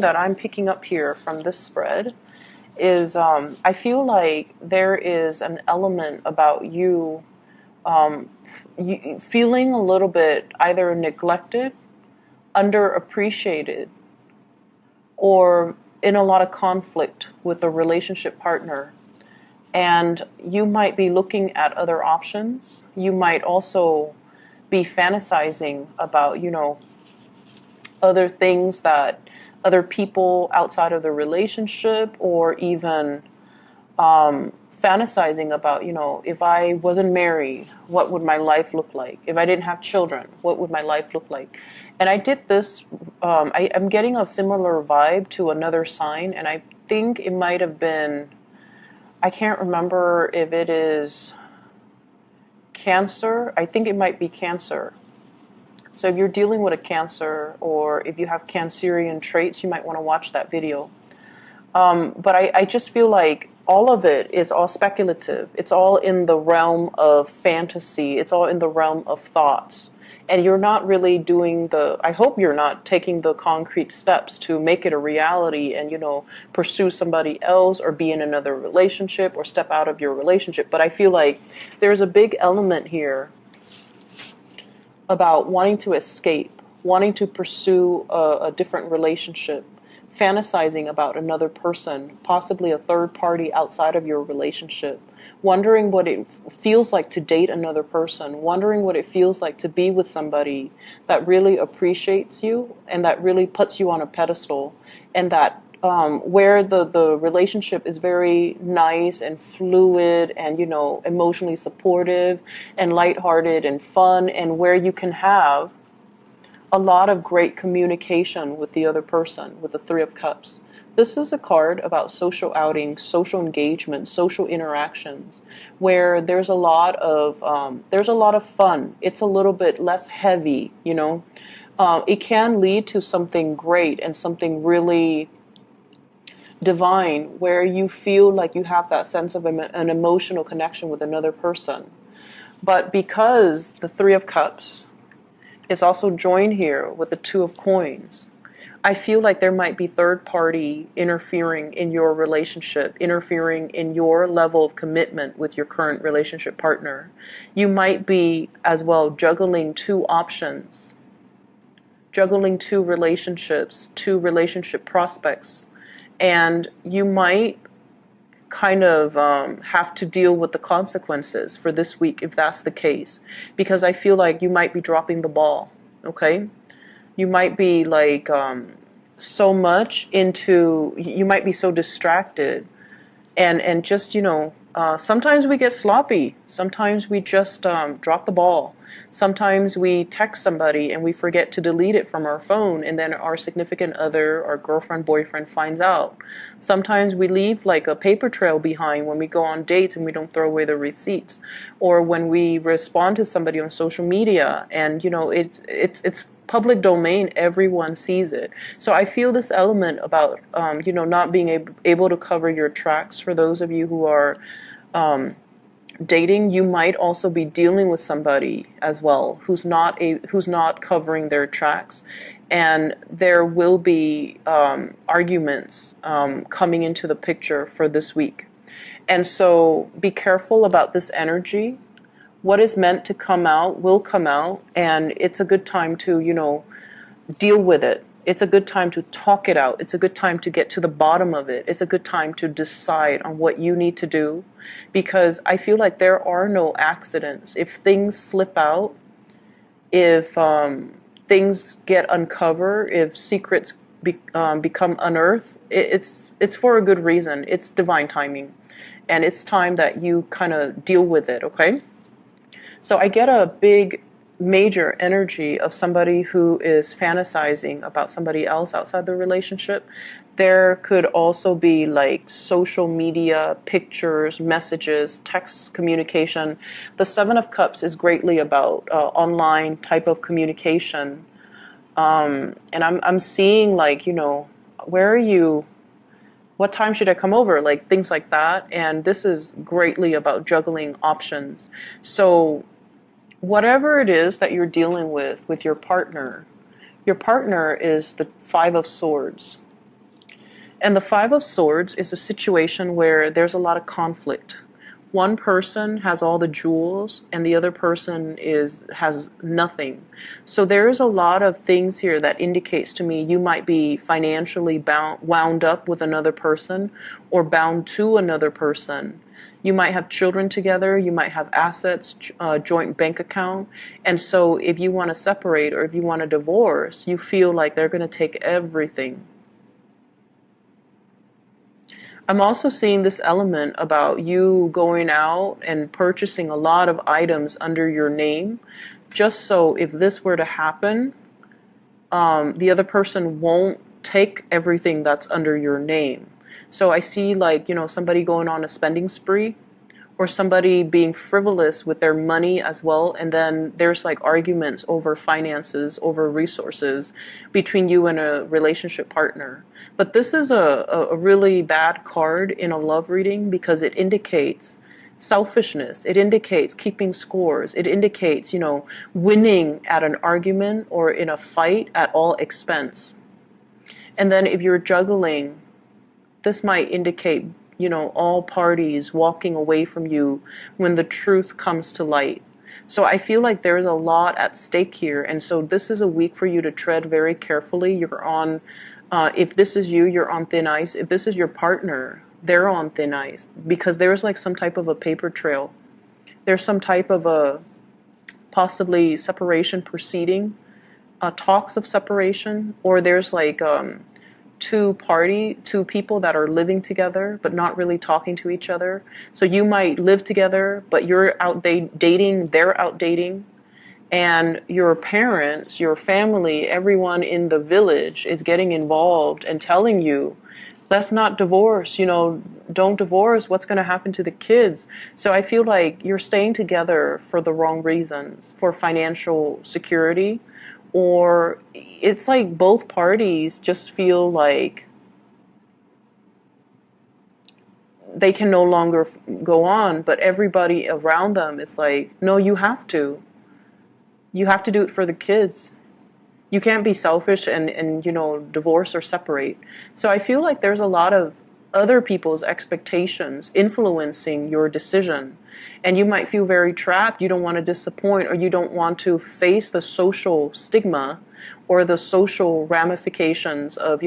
that I'm picking up here from this spread is I feel like there is an element about you, you feeling a little bit either neglected, underappreciated, or in a lot of conflict with a relationship partner. And you might be looking at other options. You might also be fantasizing about, other things that other people outside of the relationship, or even fantasizing about, if I wasn't married, what would my life look like? If I didn't have children, what would my life look like? And I did this, I'm getting a similar vibe to another sign, and I think it might have been, I can't remember if it is Cancer. I think it might be Cancer. So if you're dealing with a Cancer, or if you have Cancerian traits, you might want to watch that video. But I just feel like all of it is all speculative. It's all in the realm of fantasy. It's all in the realm of thoughts. And you're not really doing I hope you're not taking the concrete steps to make it a reality and, pursue somebody else or be in another relationship or step out of your relationship. But I feel like there's a big element here about wanting to escape, wanting to pursue a different relationship, fantasizing about another person, possibly a third party outside of your relationship, wondering what it feels like to date another person, wondering what it feels like to be with somebody that really appreciates you and that really puts you on a pedestal, and that where the relationship is very nice and fluid and, emotionally supportive and lighthearted and fun, and where you can have a lot of great communication with the other person, with the Three of Cups. This is a card about social outings, social engagement, social interactions, where there's a lot of fun. It's a little bit less heavy, It can lead to something great and something really divine, where you feel like you have that sense of an emotional connection with another person. But because the Three of Cups is also joined here with the Two of Coins, I feel like there might be third party interfering in your relationship, interfering in your level of commitment with your current relationship partner. You might be as well juggling two options, juggling two relationships, two relationship prospects, and you might kind of have to deal with the consequences for this week if that's the case, because I feel like you might be dropping the ball. Okay, you might be like so much into, you might be so distracted, and just sometimes we get sloppy, sometimes we just drop the ball, sometimes we text somebody and we forget to delete it from our phone, and then our significant other, our girlfriend, boyfriend finds out. Sometimes we leave like a paper trail behind when we go on dates and we don't throw away the receipts, or when we respond to somebody on social media and it's public domain, everyone sees it. So I feel this element about not being able to cover your tracks. For those of you who are dating, you might also be dealing with somebody as well who's not covering their tracks, and there will be arguments coming into the picture for this week. And so be careful about this energy. What is meant to come out will come out, and it's a good time to, deal with it. It's a good time to talk it out. It's a good time to get to the bottom of it. It's a good time to decide on what you need to do, because I feel like there are no accidents. If things slip out, if things get uncovered, if secrets become unearthed, it's for a good reason. It's divine timing, and it's time that you kind of deal with it, okay? So I get a big, major energy of somebody who is fantasizing about somebody else outside the relationship. There could also be like social media, pictures, messages, text communication. The Seven of Cups is greatly about online type of communication. And I'm seeing like, where are you? What time should I come over? Like things like that. And this is greatly about juggling options. So whatever it is that you're dealing with your partner is the Five of Swords. And the Five of Swords is a situation where there's a lot of conflict. One person has all the jewels and the other person has nothing. So there's a lot of things here that indicates to me you might be financially wound up with another person or bound to another person. You might have children together, you might have assets, joint bank account. And so if you want to separate or if you want to divorce, you feel like they're going to take everything. I'm also seeing this element about you going out and purchasing a lot of items under your name, just so if this were to happen, the other person won't take everything that's under your name. So I see like, somebody going on a spending spree, or somebody being frivolous with their money as well, and then there's like arguments over finances, over resources between you and a relationship partner. But this is a really bad card in a love reading because it indicates selfishness. It indicates keeping scores. It indicates, winning at an argument or in a fight at all expense. And then if you're juggling, this might indicate all parties walking away from you when the truth comes to light. So I feel like there's a lot at stake here. And so this is a week for you to tread very carefully. You're on, if this is you, you're on thin ice. If this is your partner, they're on thin ice because there's like some type of a paper trail. There's some type of a possibly separation proceeding, talks of separation, or there's like, two people that are living together but not really talking to each other. So you might live together but you're out dating, they're out dating, and your parents, your family, everyone in the village is getting involved and telling you, let's not divorce, don't divorce, what's going to happen to the kids? So I feel like you're staying together for the wrong reasons, for financial security, or it's like both parties just feel like they can no longer go on, but everybody around them is like, no, you have to do it for the kids. You can't be selfish and divorce or separate. So I feel like there's a lot of other people's expectations influencing your decision. And you might feel very trapped. You don't want to disappoint, or you don't want to face the social stigma or the social ramifications of,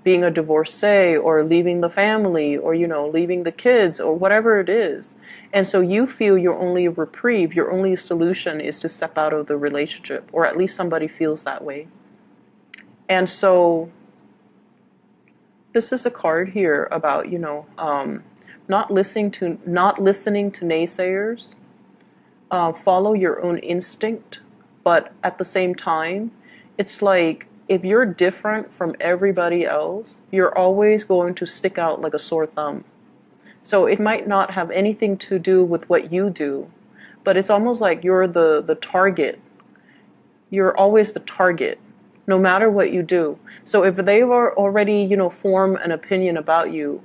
being a divorcee or leaving the family or, leaving the kids or whatever it is. And so you feel your only reprieve, your only solution is to step out of the relationship, or at least somebody feels that way. And so this is a card here about, not listening to naysayers. Follow your own instinct, but at the same time, it's like if you're different from everybody else, you're always going to stick out like a sore thumb. So it might not have anything to do with what you do, but it's almost like you're the target. You're always the target, no matter what you do. So if they were already, form an opinion about you,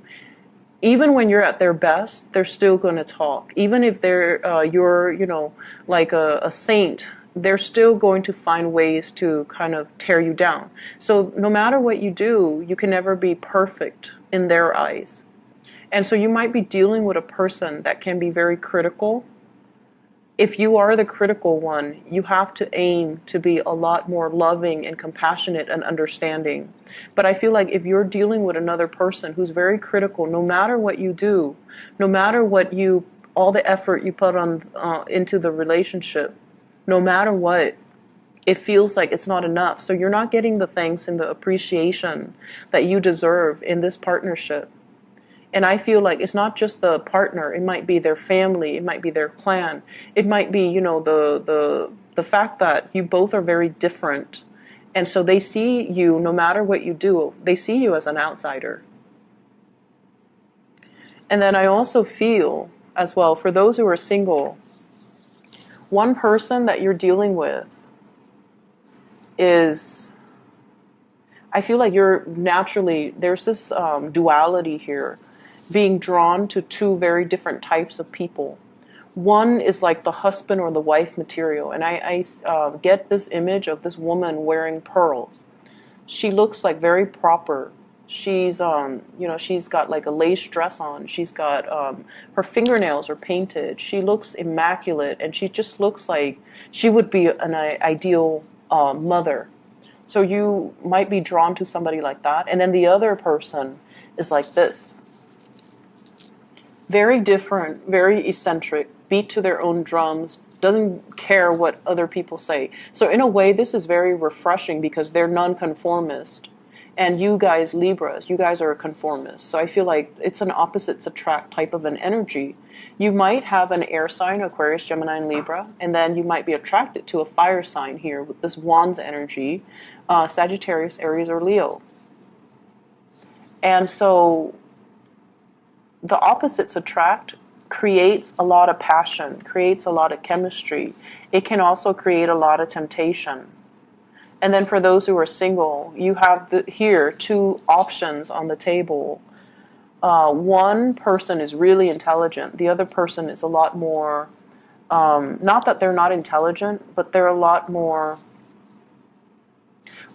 even when you're at their best, they're still going to talk. Even if you're, like a saint, they're still going to find ways to kind of tear you down. So no matter what you do, you can never be perfect in their eyes. And so you might be dealing with a person that can be very critical. If you are the critical one, you have to aim to be a lot more loving and compassionate and understanding. But I feel like if you're dealing with another person who's very critical, no matter what you do, no matter all the effort you put on into the relationship, no matter what, it feels like it's not enough. So you're not getting the thanks and the appreciation that you deserve in this partnership. And I feel like it's not just the partner. It might be their family. It might be their clan. It might be, the fact that you both are very different. And so they see you, no matter what you do, they see you as an outsider. And then I also feel, as well, for those who are single, one person that you're dealing with is, I feel like you're naturally, there's this duality here, being drawn to two very different types of people. One is like the husband or the wife material. And I get this image of this woman wearing pearls. She looks like very proper. She's, she's got like a lace dress on. She's got, her fingernails are painted. She looks immaculate, and she just looks like she would be an ideal mother. So you might be drawn to somebody like that. And then the other person is like this. Very different, very eccentric, beat to their own drums, doesn't care what other people say. So in a way, this is very refreshing because they're nonconformist. And you guys, Libras, you guys are a conformist. So I feel like it's an opposites attract type of an energy. You might have an air sign, Aquarius, Gemini, and Libra, and then you might be attracted to a fire sign here with this Wands energy, Sagittarius, Aries, or Leo. And so the opposites attract creates a lot of passion, creates a lot of chemistry. It can also create a lot of temptation. And then for those who are single, you have here two options on the table. One person is really intelligent. The other person is a lot more, not that they're not intelligent, but they're a lot more.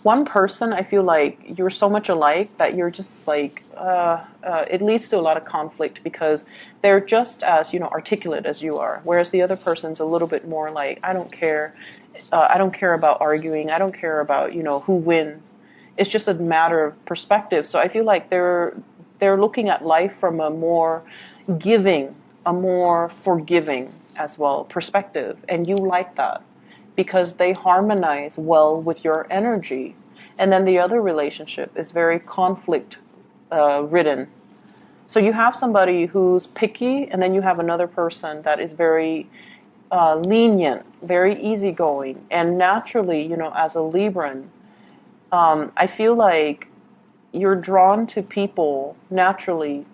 One person, I feel like you're so much alike that you're just like, it leads to a lot of conflict because they're just as, articulate as you are. Whereas the other person's a little bit more like, I don't care. I don't care about arguing. I don't care about, who wins. It's just a matter of perspective. So I feel like they're looking at life from a more giving, a more forgiving as well perspective. And you like that because they harmonize well with your energy. And then the other relationship is very conflict ridden. So you have somebody who's picky, and then you have another person that is very lenient, very easygoing. And naturally, as a Libran, I feel like you're drawn to people naturally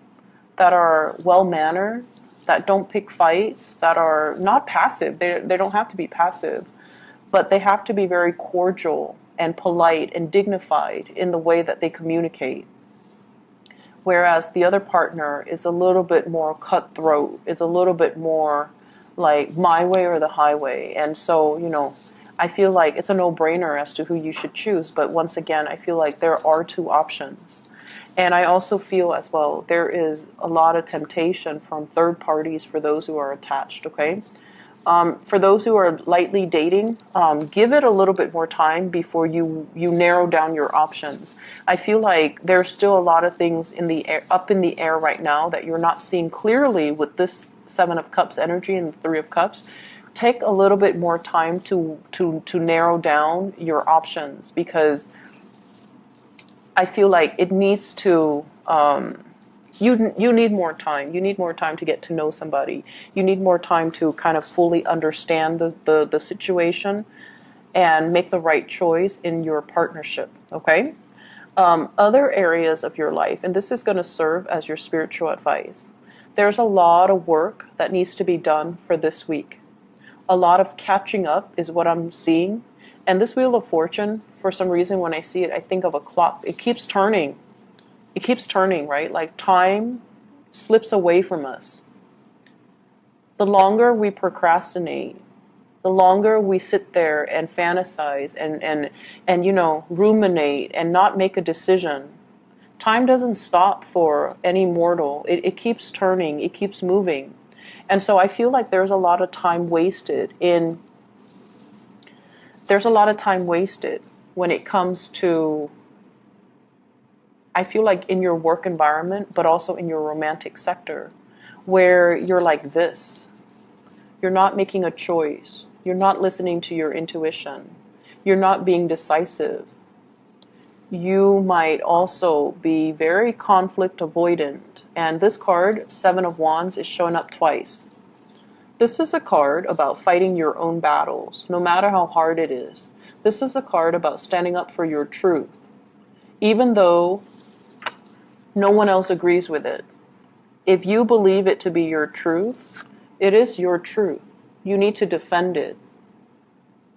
that are well-mannered, that don't pick fights, that are not passive. They don't have to be passive, but they have to be very cordial and polite and dignified in the way that they communicate. Whereas the other partner is a little bit more cutthroat, is a little bit more like my way or the highway. And so, I feel like it's a no-brainer as to who you should choose. But once again, I feel like there are two options. And I also feel as well, there is a lot of temptation from third parties for those who are attached, okay? For those who are lightly dating, give it a little bit more time before you narrow down your options. I feel like there's still a lot of things up in the air right now that you're not seeing clearly with this Seven of Cups energy and the Three of Cups. Take a little bit more time to narrow down your options, because I feel like it needs to. You need more time. You need more time to get to know somebody. You need more time to kind of fully understand the situation and make the right choice in your partnership, okay? Other areas of your life, and this is going to serve as your spiritual advice. There's a lot of work that needs to be done for this week. A lot of catching up is what I'm seeing. And this Wheel of Fortune, for some reason, when I see it, I think of a clock. It keeps turning. It keeps turning, right? Like time slips away from us. The longer we procrastinate, the longer we sit there and fantasize and ruminate and not make a decision, time doesn't stop for any mortal. It keeps turning. It keeps moving. And so I feel like there's a lot of time wasted when it comes to, I feel like in your work environment, but also in your romantic sector, where you're like this. You're not making a choice. You're not listening to your intuition. You're not being decisive. You might also be very conflict avoidant. And this card, Seven of Wands, is showing up twice. This is a card about fighting your own battles, no matter how hard it is. This is a card about standing up for your truth, even though no one else agrees with it. If you believe it to be your truth, it is your truth. You need to defend it.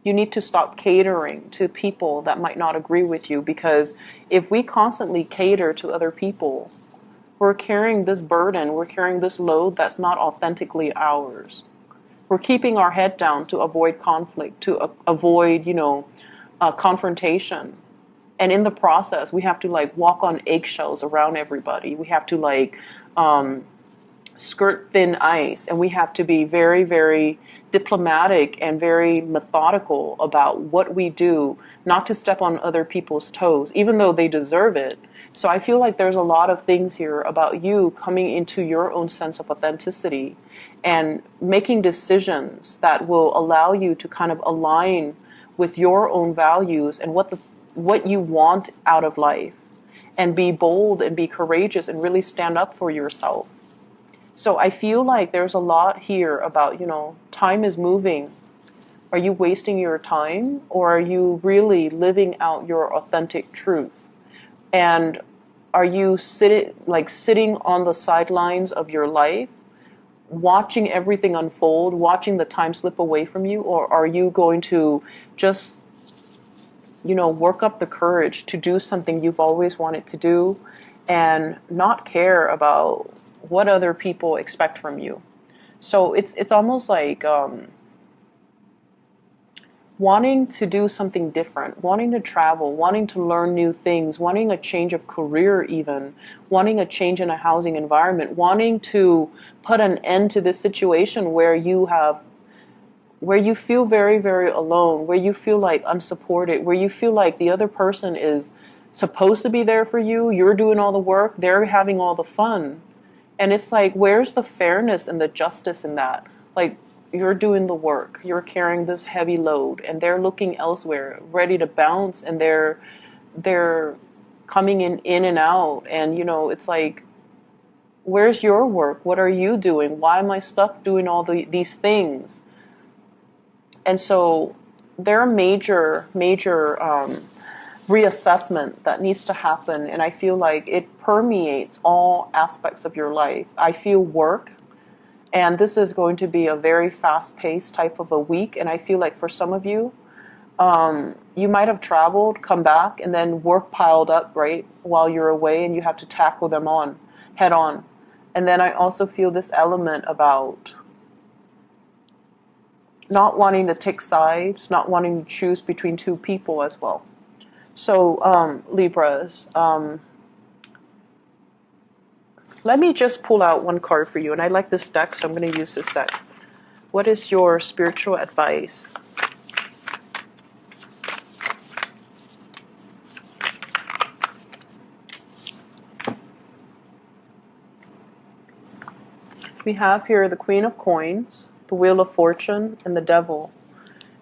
You need to stop catering to people that might not agree with you, because if we constantly cater to other people, we're carrying this burden, we're carrying this load that's not authentically ours. We're keeping our head down to avoid conflict, to avoid, confrontation. And in the process, we have to like walk on eggshells around everybody. We have to like skirt thin ice, and we have to be very, very diplomatic and very methodical about what we do, not to step on other people's toes, even though they deserve it. So I feel like there's a lot of things here about you coming into your own sense of authenticity and making decisions that will allow you to kind of align with your own values and what you want out of life, and be bold and be courageous and really stand up for yourself. So I feel like there's a lot here about, time is moving. Are you wasting your time, or are you really living out your authentic truth? And are you sitting on the sidelines of your life, watching everything unfold, watching the time slip away from you? Or are you going to just, work up the courage to do something you've always wanted to do and not care about what other people expect from you? So it's almost like wanting to do something different, wanting to travel, wanting to learn new things, wanting a change of career even, wanting a change in a housing environment, wanting to put an end to this situation where you feel very, very alone, where you feel like unsupported, where you feel like the other person is supposed to be there for you, you're doing all the work, they're having all the fun. And it's like, where's the fairness and the justice in that? Like, you're doing the work, you're carrying this heavy load, and they're looking elsewhere, ready to bounce, and they're coming in and out. And, it's like, where's your work? What are you doing? Why am I stuck doing all these things? And so there are major reassessment that needs to happen, and I feel like it permeates all aspects of your life. I feel work, and this is going to be a very fast-paced type of a week, and I feel like for some of you, you might have traveled, come back, and then work piled up right while you're away, and you have to tackle them head on. And then I also feel this element about not wanting to take sides, not wanting to choose between two people as well. So, Libras, let me just pull out one card for you. And I like this deck, so I'm going to use this deck. What is your spiritual advice? We have here the Queen of Coins, the Wheel of Fortune, and the Devil.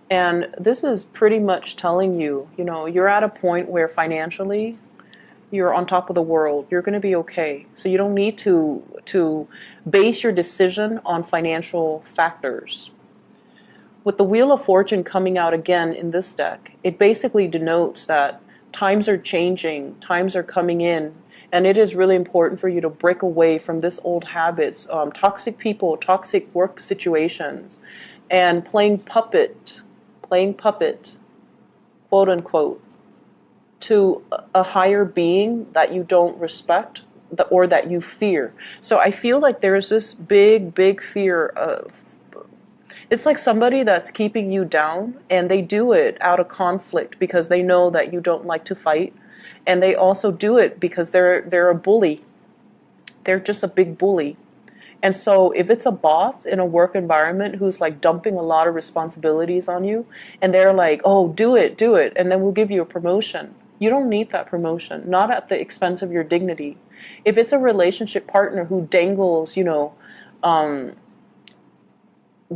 And this is pretty much telling you, you're at a point where financially you're on top of the world. You're going to be okay. So you don't need to base your decision on financial factors. With the Wheel of Fortune coming out again in this deck, it basically denotes that times are changing, times are coming in, and it is really important for you to break away from this old habits, toxic people, toxic work situations, and playing puppet, quote unquote, to a higher being that you don't respect or that you fear. So I feel like there's this big, big fear of, it's like somebody that's keeping you down, and they do it out of conflict because they know that you don't like to fight. And they also do it because they're a bully. They're just a big bully. And so if it's a boss in a work environment who's like dumping a lot of responsibilities on you, and they're like, oh, do it, and then we'll give you a promotion. You don't need that promotion, not at the expense of your dignity. If it's a relationship partner who dangles,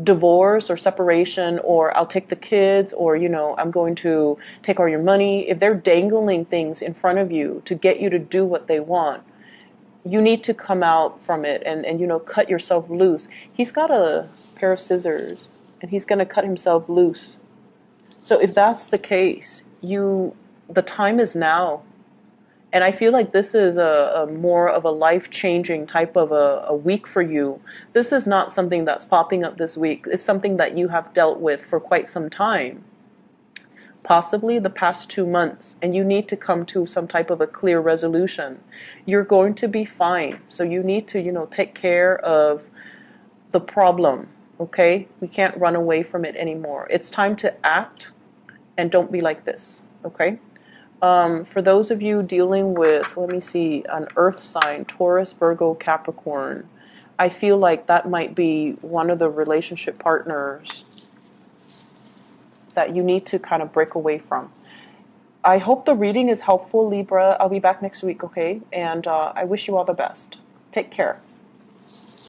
divorce or separation, or I'll take the kids, or, I'm going to take all your money. If they're dangling things in front of you to get you to do what they want, you need to come out from it and cut yourself loose. He's got a pair of scissors, and he's going to cut himself loose. So if that's the case, the time is now. And I feel like this is a more of a life-changing type of a week for you. This is not something that's popping up this week. It's something that you have dealt with for quite some time, possibly the past 2 months, and you need to come to some type of a clear resolution. You're going to be fine. So you need to, take care of the problem, okay? We can't run away from it anymore. It's time to act, and don't be like this, okay? For those of you dealing with, let me see, an earth sign, Taurus, Virgo, Capricorn, I feel like that might be one of the relationship partners that you need to kind of break away from. I hope the reading is helpful, Libra. I'll be back next week, okay? And I wish you all the best. Take care.